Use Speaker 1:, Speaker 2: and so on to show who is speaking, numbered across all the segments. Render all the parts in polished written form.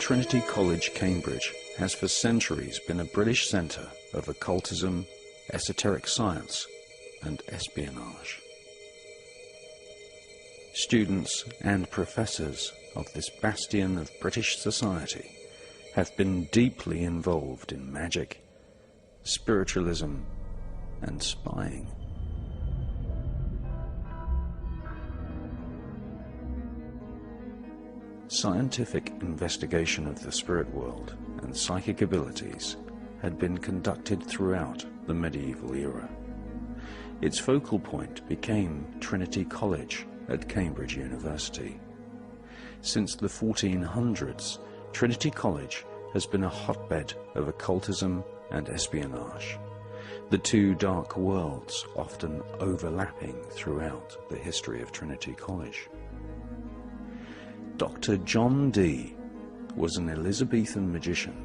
Speaker 1: Trinity College, Cambridge has for centuries been a British centre of occultism, esoteric science and espionage. Students and professors of this bastion of British society have been deeply involved in magic, spiritualism and spying. Scientific investigation of the spirit world and psychic abilities had been conducted throughout the medieval era. Its focal point became Trinity College at Cambridge University. Since the 1400s, Trinity College has been a hotbed of occultism and espionage, the two dark worlds often overlapping throughout the history of Trinity College. Dr. John Dee was an Elizabethan magician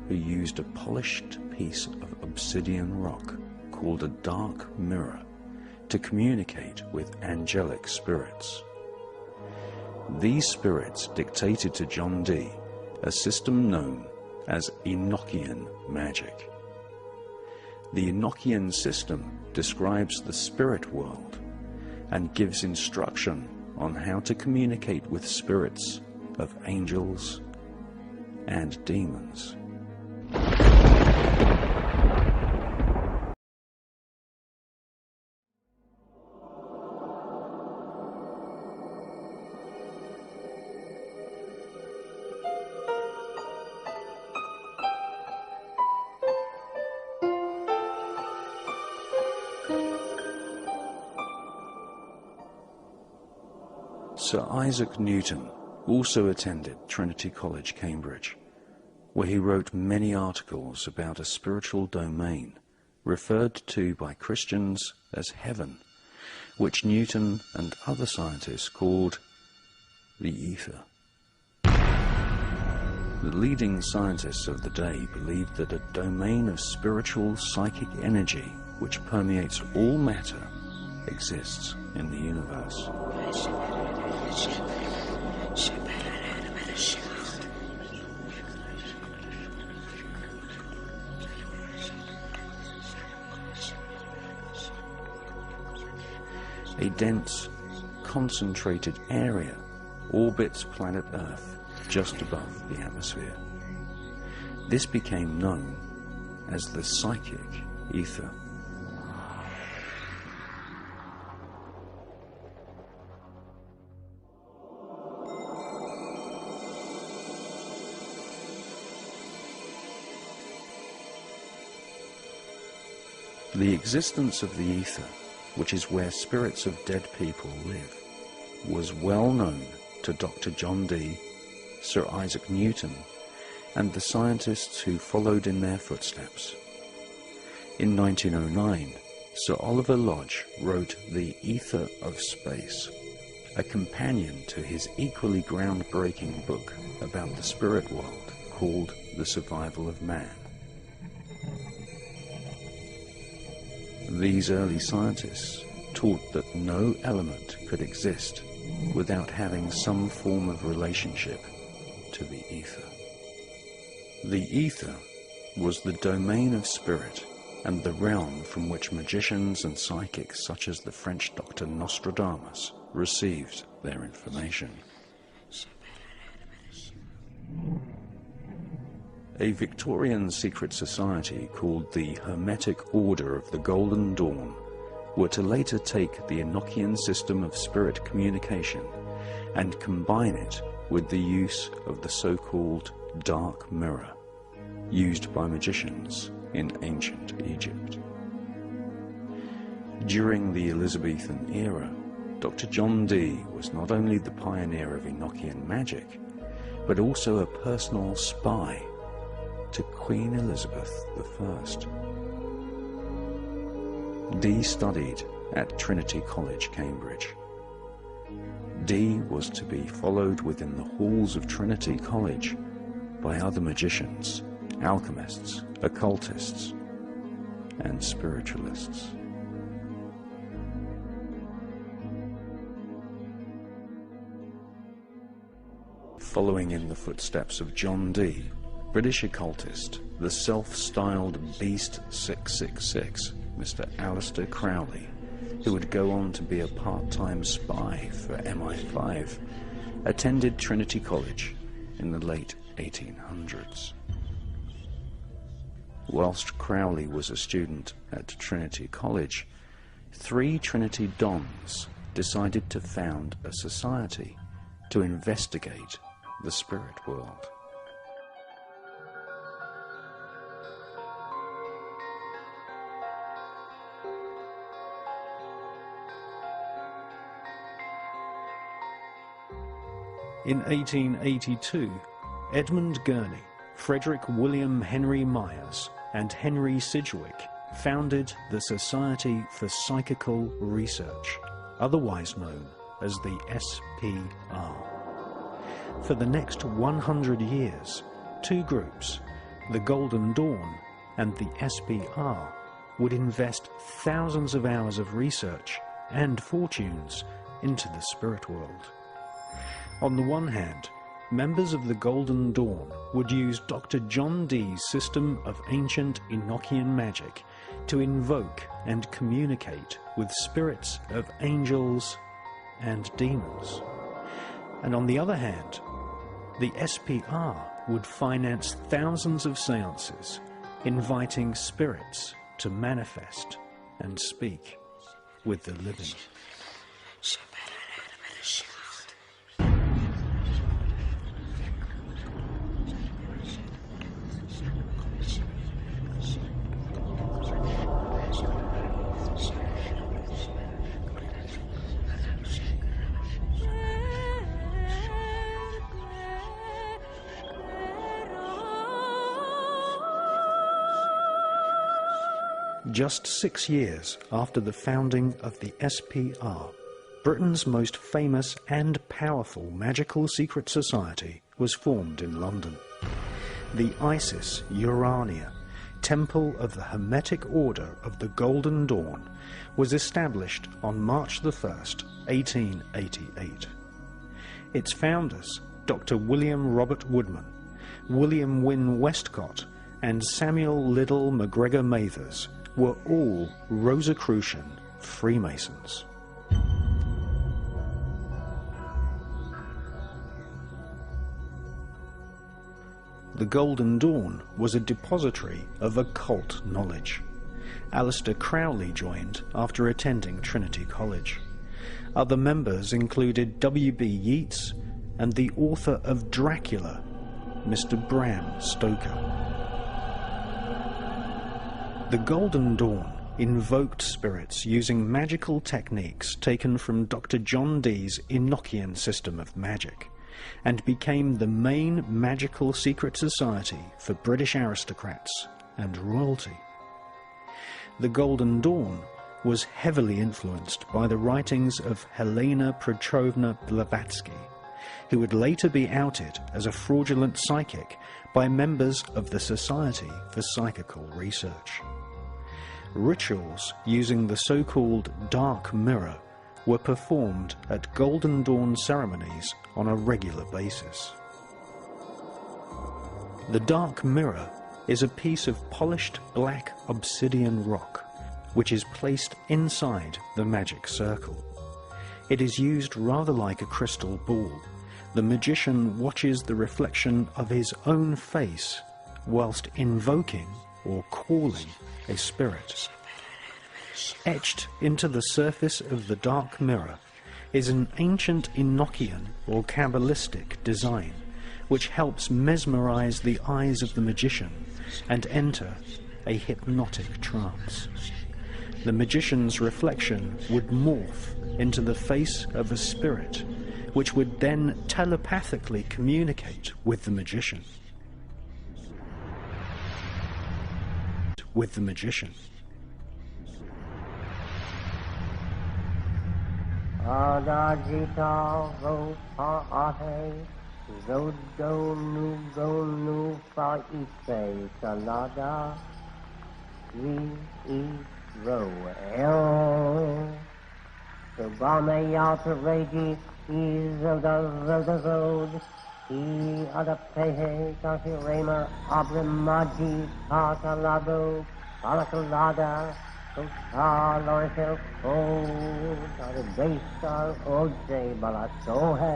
Speaker 1: who used a polished piece of obsidian rock called a dark mirror to communicate with angelic spirits. These spirits dictated to John Dee a system known as Enochian magic. The Enochian system describes the spirit world and gives instruction on how to communicate with spirits of angels and demons. Sir Isaac Newton also attended Trinity College, Cambridge, where he wrote many articles about a spiritual domain referred to by Christians as heaven, which Newton and other scientists called the ether. The leading scientists of the day believed that a domain of spiritual psychic energy which permeates all matter exists in the universe. A dense, concentrated area orbits planet Earth just above the atmosphere. This became known as the psychic ether. The existence of the ether, which is where spirits of dead people live, was well known to Dr. John Dee, Sir Isaac Newton, and the scientists who followed in their footsteps. In 1909, Sir Oliver Lodge wrote The Ether of Space, a companion to his equally groundbreaking book about the spirit world called The Survival of Man. These early scientists taught that no element could exist without having some form of relationship to the ether. The ether was the domain of spirit and the realm from which magicians and psychics such as the French Dr. Nostradamus received their information. A Victorian secret society called the Hermetic Order of the Golden Dawn were to later take the Enochian system of spirit communication and combine it with the use of the so-called dark mirror, used by magicians in ancient Egypt. During the Elizabethan era, Dr. John Dee was not only the pioneer of Enochian magic, but also a personal spy to Queen Elizabeth I. Dee studied at Trinity College, Cambridge. Dee was to be followed within the halls of Trinity College by other magicians, alchemists, occultists, and spiritualists. Following in the footsteps of John Dee, British occultist, the self-styled Beast 666, Mr. Aleister Crowley, who would go on to be a part-time spy for MI5, attended Trinity College in the late 1800s. Whilst Crowley was a student at Trinity College, 3 Trinity Dons decided to found a society to investigate the spirit world. In 1882, Edmund Gurney, Frederick William Henry Myers, and Henry Sidgwick founded the Society for Psychical Research, otherwise known as the SPR. For the next 100 years, 2 groups, the Golden Dawn and the SPR, would invest thousands of hours of research and fortunes into the spirit world. On the one hand, members of the Golden Dawn would use Dr. John Dee's system of ancient Enochian magic to invoke and communicate with spirits of angels and demons. And on the other hand, the SPR would finance thousands of seances, inviting spirits to manifest and speak with the living. Just 6 years after the founding of the SPR, Britain's most famous and powerful magical secret society was formed in London. The Isis Urania, Temple of the Hermetic Order of the Golden Dawn, was established on March the 1st, 1888. Its founders, Dr. William Robert Woodman, William Wynne Westcott, and Samuel Liddell MacGregor Mathers, were all Rosicrucian Freemasons. The Golden Dawn was a depository of occult knowledge. Aleister Crowley joined after attending Trinity College. Other members included W.B. Yeats and the author of Dracula, Mr. Bram Stoker. The Golden Dawn invoked spirits using magical techniques taken from Dr. John Dee's Enochian system of magic, and became the main magical secret society for British aristocrats and royalty. The Golden Dawn was heavily influenced by the writings of Helena Petrovna Blavatsky, who would later be outed as a fraudulent psychic by members of the Society for Psychical Research. Rituals using the so-called Dark Mirror were performed at Golden Dawn ceremonies on a regular basis. The Dark Mirror is a piece of polished black obsidian rock which is placed inside the magic circle. It is used rather like a crystal ball. The magician watches the reflection of his own face whilst invoking or calling a spirit. Etched into the surface of the Dark Mirror is an ancient Enochian or Kabbalistic design which helps mesmerize the eyes of the magician and enter a hypnotic trance. The magician's reflection would morph into the face of a spirit which would then telepathically communicate with the magician.
Speaker 2: Adagita vopa ate, zodonu fa ise salada, vi ro el. The bame yata regi is of the road, y adapteje casirema abremaji pasalado palacolada tosal o adebesal oje balatohe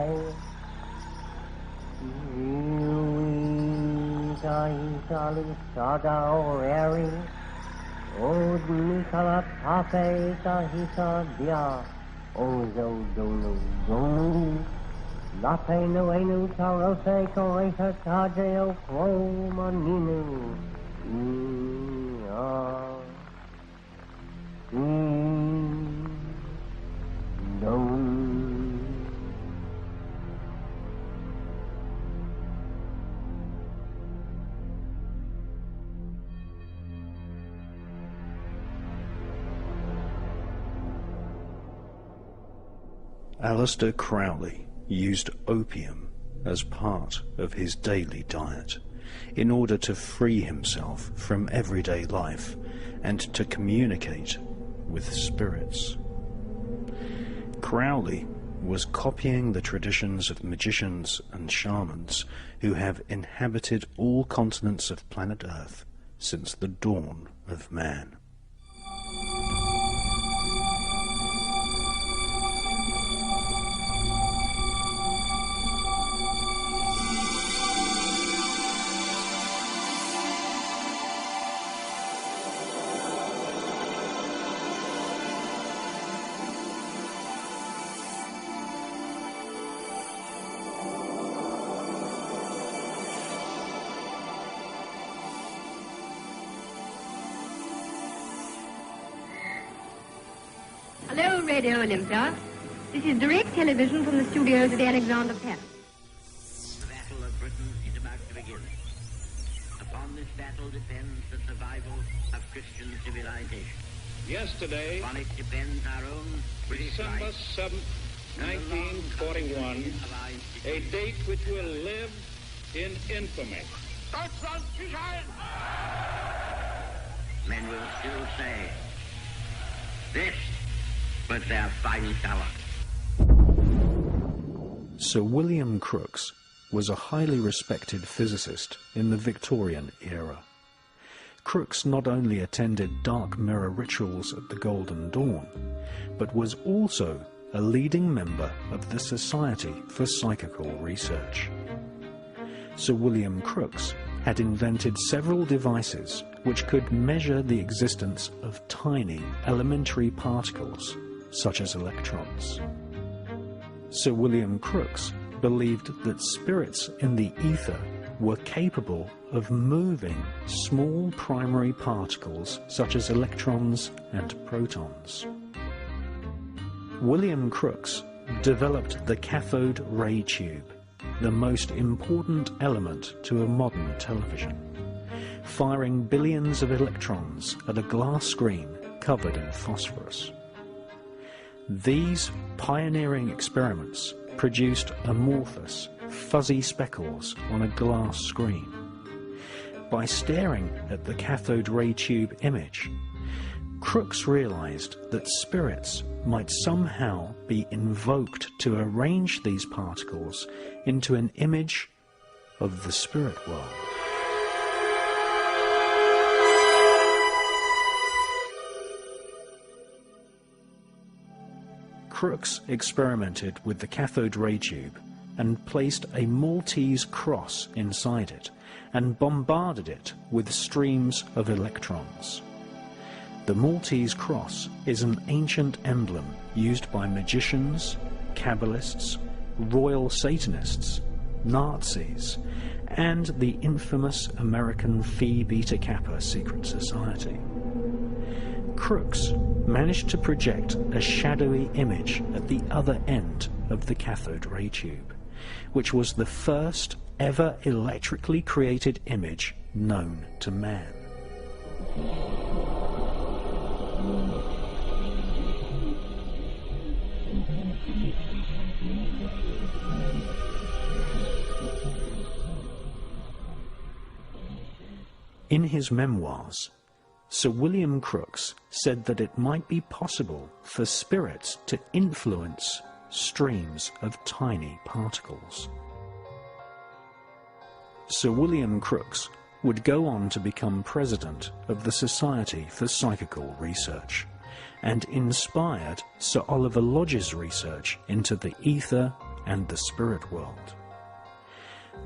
Speaker 2: Isali sada orari od Nikala pape tahisa dia ozo donu Lape no enu tarose koreta tajeo kromaninu Don
Speaker 1: Aleister Crowley used opium as part of his daily diet in order to free himself from everyday life and to communicate with spirits. Crowley was copying the traditions of magicians and shamans who have inhabited all continents of planet Earth since the dawn of man.
Speaker 3: Hello, Radio Olympia. This is direct television from the studios at the Alexander Palace.
Speaker 4: The Battle of Britain is about to begin. Upon this battle depends the survival of Christian civilization.
Speaker 5: Yesterday,
Speaker 4: Upon it depends our own British
Speaker 5: December
Speaker 4: life
Speaker 5: 7th,
Speaker 4: and the long
Speaker 5: 1941,
Speaker 4: continuity of our
Speaker 5: a
Speaker 4: institutions.
Speaker 5: date which will live in infamy.
Speaker 4: Men will still say, this was their finest hour.
Speaker 1: Sir William Crookes was a highly respected physicist in the Victorian era. Crookes not only attended dark mirror rituals at the Golden Dawn, but was also a leading member of the Society for Psychical Research. Sir William Crookes had invented several devices which could measure the existence of tiny elementary particles, such as electrons. Sir William Crookes believed that spirits in the ether were capable of moving small primary particles such as electrons and protons. William Crookes developed the cathode ray tube, the most important element to a modern television, firing billions of electrons at a glass screen covered in phosphorus. These pioneering experiments produced amorphous, fuzzy speckles on a glass screen. By staring at the cathode ray tube image, Crookes realized that spirits might somehow be invoked to arrange these particles into an image of the spirit world. Crookes experimented with the cathode ray tube and placed a Maltese cross inside it and bombarded it with streams of electrons. The Maltese cross is an ancient emblem used by magicians, Kabbalists, royal Satanists, Nazis, and the infamous American Phi Beta Kappa secret society. Crookes managed to project a shadowy image at the other end of the cathode ray tube, which was the first ever electrically created image known to man. In his memoirs, Sir William Crookes said that it might be possible for spirits to influence streams of tiny particles. Sir William Crookes would go on to become president of the Society for Psychical Research, and inspired Sir Oliver Lodge's research into the ether and the spirit world.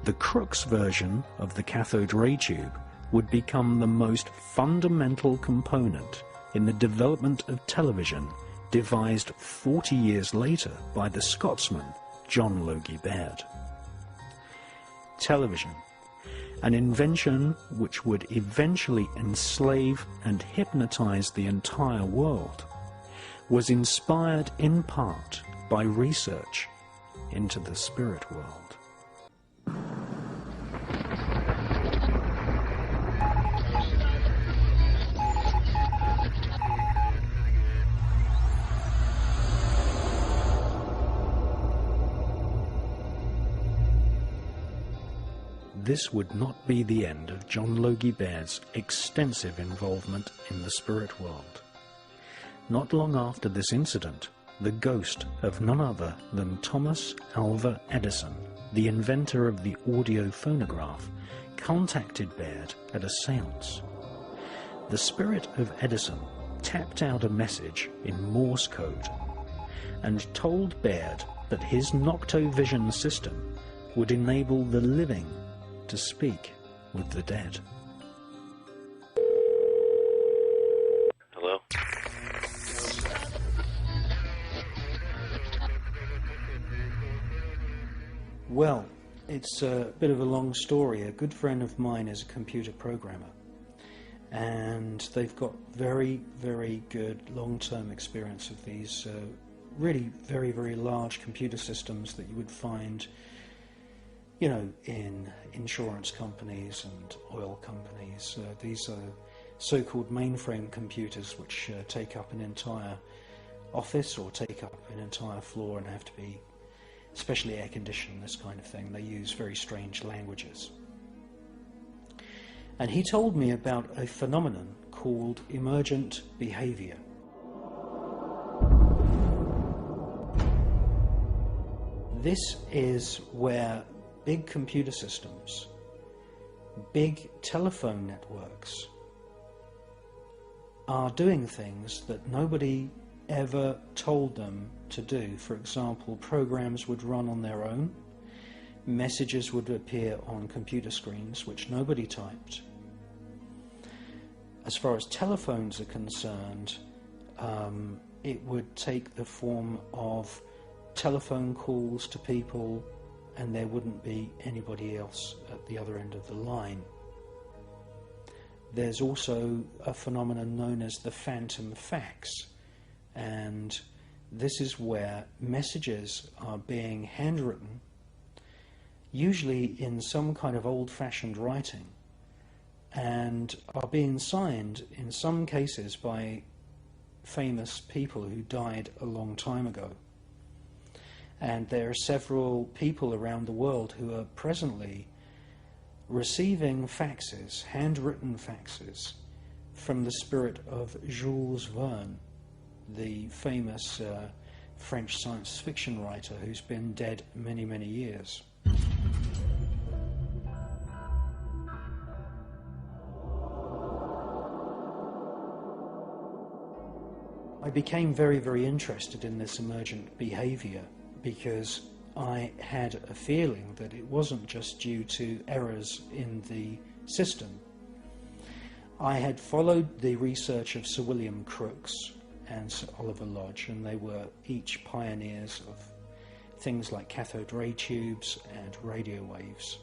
Speaker 1: The Crookes version of the cathode ray tube would become the most fundamental component in the development of television, devised 40 years later by the Scotsman John Logie Baird. Television, an invention which would eventually enslave and hypnotize the entire world, was inspired in part by research into the spirit world. This would not be the end of John Logie Baird's extensive involvement in the spirit world. Not long after this incident, the ghost of none other than Thomas Alva Edison, the inventor of the audio phonograph, contacted Baird at a séance. The spirit of Edison tapped out a message in Morse code and told Baird that his noctovision system would enable the living to speak with the dead.
Speaker 6: Hello?
Speaker 1: Well, it's a bit of a long story. A good friend of mine is a computer programmer, and they've got very, very good long-term experience of these really very, very large computer systems that you would find, you know, in insurance companies and oil companies. These are so-called mainframe computers which take up an entire office or take up an entire floor and have to be specially air-conditioned, this kind of thing. They use very strange languages. And he told me about a phenomenon called emergent behavior. This is where big computer systems, big telephone networks are doing things that nobody ever told them to do. For example, programs would run on their own, messages would appear on computer screens which nobody typed. As far as telephones are concerned, it would take the form of telephone calls to people, and there wouldn't be anybody else at the other end of the line. There's also a phenomenon known as the phantom fax, and this is where messages are being handwritten, usually in some kind of old-fashioned writing, and are being signed in some cases by famous people who died a long time ago. And there are several people around the world who are presently receiving faxes, handwritten faxes, from the spirit of Jules Verne, the famous French science fiction writer who's been dead many, many years. I became very, very interested in this emergent behavior because I had a feeling that it wasn't just due to errors in the system. I had followed the research of Sir William Crookes and Sir Oliver Lodge, and they were each pioneers of things like cathode ray tubes and radio waves.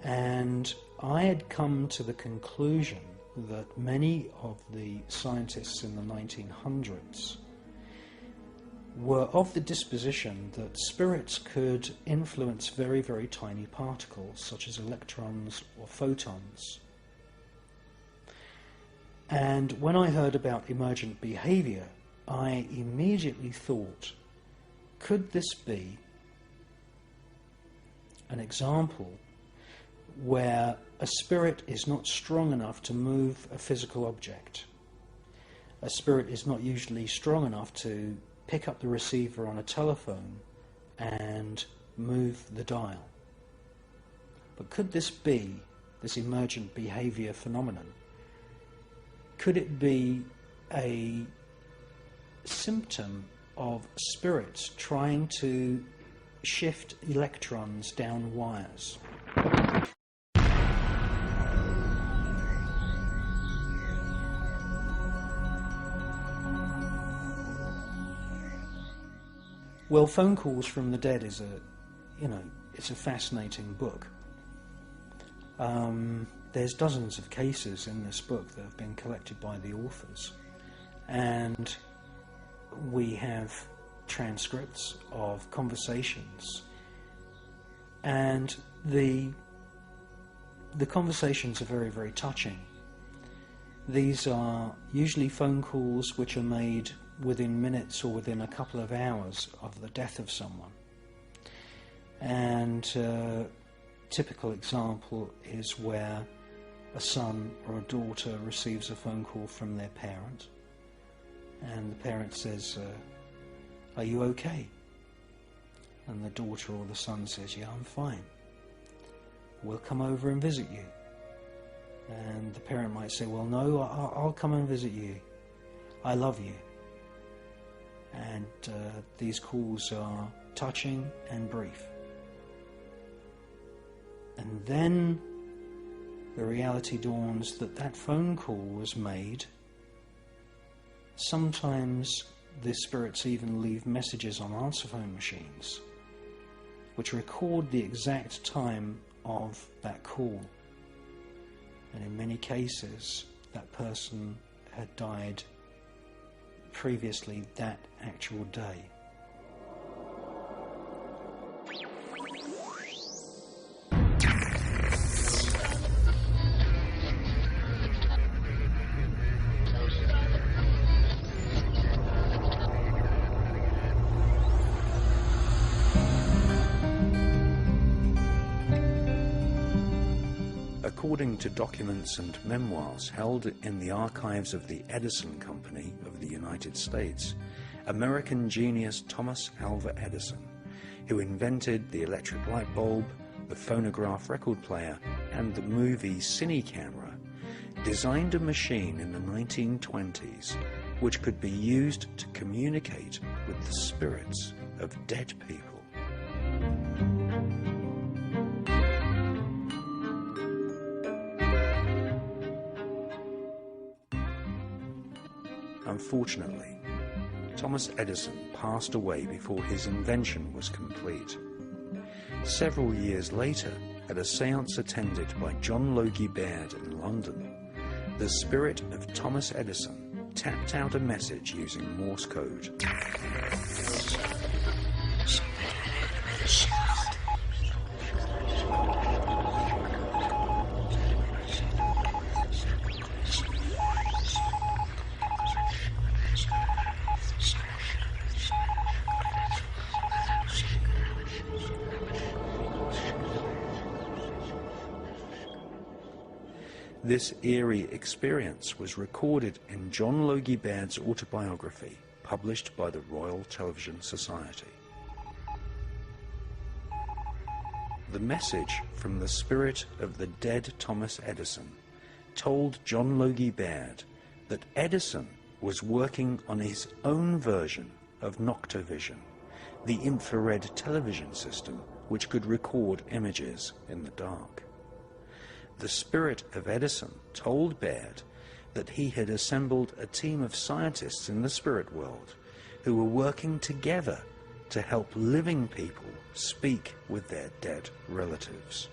Speaker 1: And I had come to the conclusion that many of the scientists in the 1900s were of the disposition that spirits could influence very, very tiny particles, such as electrons or photons. And when I heard about emergent behavior, I immediately thought, could this be an example where a spirit is not strong enough to move a physical object? A spirit is not usually strong enough to pick up the receiver on a telephone and
Speaker 7: move the dial. But could this be, this emergent behavior phenomenon, could it be a symptom of spirits trying to shift electrons down wires? Well, Phone Calls from the Dead is it's a fascinating book. There's dozens of cases in this book that have been collected by the authors, and we have transcripts of conversations, and the conversations are very, very touching. These are usually phone calls which are made within minutes or within a couple of hours of the death of someone. And typical example is where a son or a daughter receives a phone call from their parent, and the parent says, "Are you okay?" And the daughter or the son says, "Yeah, I'm fine. We'll come over and visit you." And the parent might say, "Well, no, I'll come and visit you. I love you." And these calls are touching and brief. And then the reality dawns that that phone call was made. Sometimes the spirits even leave messages on answer phone machines which record the exact time of that call. And in many cases, that person had died previously that actual day.
Speaker 1: According to documents and memoirs held in the archives of the Edison Company of the United States, American genius Thomas Alva Edison, who invented the electric light bulb, the phonograph record player, and the movie cine camera, designed a machine in the 1920s which could be used to communicate with the spirits of dead people. Unfortunately, Thomas Edison passed away before his invention was complete. Several years later, at a séance attended by John Logie Baird in London, the spirit of Thomas Edison tapped out a message using Morse code. This eerie experience was recorded in John Logie Baird's autobiography, published by the Royal Television Society. The message from the spirit of the dead Thomas Edison told John Logie Baird that Edison was working on his own version of Noctovision, the infrared television system which could record images in the dark. The spirit of Edison told Baird that he had assembled a team of scientists in the spirit world who were working together to help living people speak with their dead relatives.